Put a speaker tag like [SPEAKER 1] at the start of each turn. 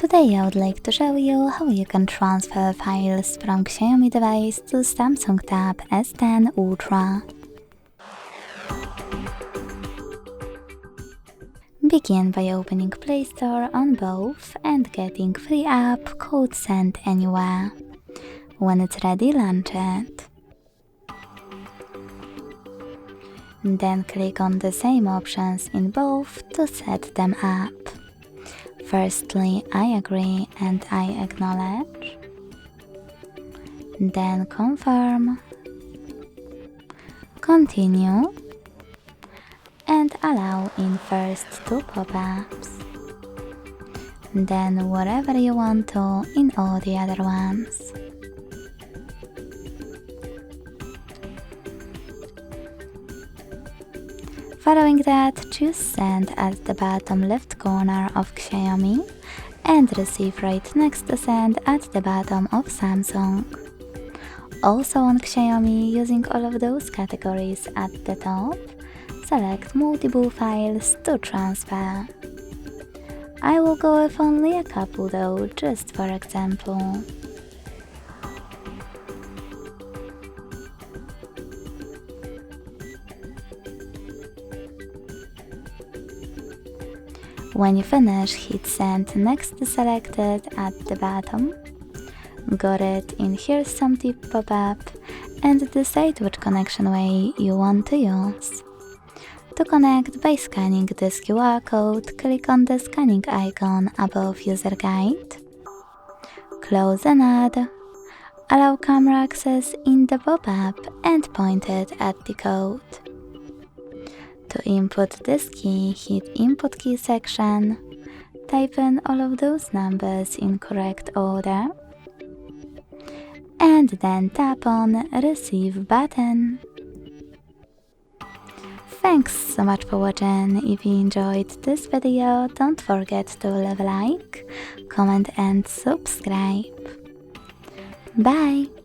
[SPEAKER 1] Today I would like to show you how you can transfer files from Xiaomi device to Samsung tab S10 Ultra. Begin by opening Play Store on both and getting free app called Send Anywhere. When it's ready, launch it. Then click on the same options in both to set them up. Firstly, I agree and I acknowledge. Then confirm, continue, and allow in first two pop-ups. Then whatever you want to in all the other ones. Following that, choose Send at the bottom left corner of Xiaomi and Receive right next to Send at the bottom of Samsung. Also on Xiaomi, using all of those categories at the top, select multiple files to transfer. I will go with only a couple though, just for example. When you finish, hit Send next to Selected at the bottom. Got it, in Here's Some Tip pop-up, and decide which connection way you want to use. To connect by scanning this QR code, click on the scanning icon above User Guide. Close and add. Allow camera access in the pop-up and point it at the code. To input this key, hit Input Key section, type in all of those numbers in correct order, and then tap on Receive button. Thanks so much for watching. If you enjoyed this video, don't forget to leave a like, comment and subscribe. Bye!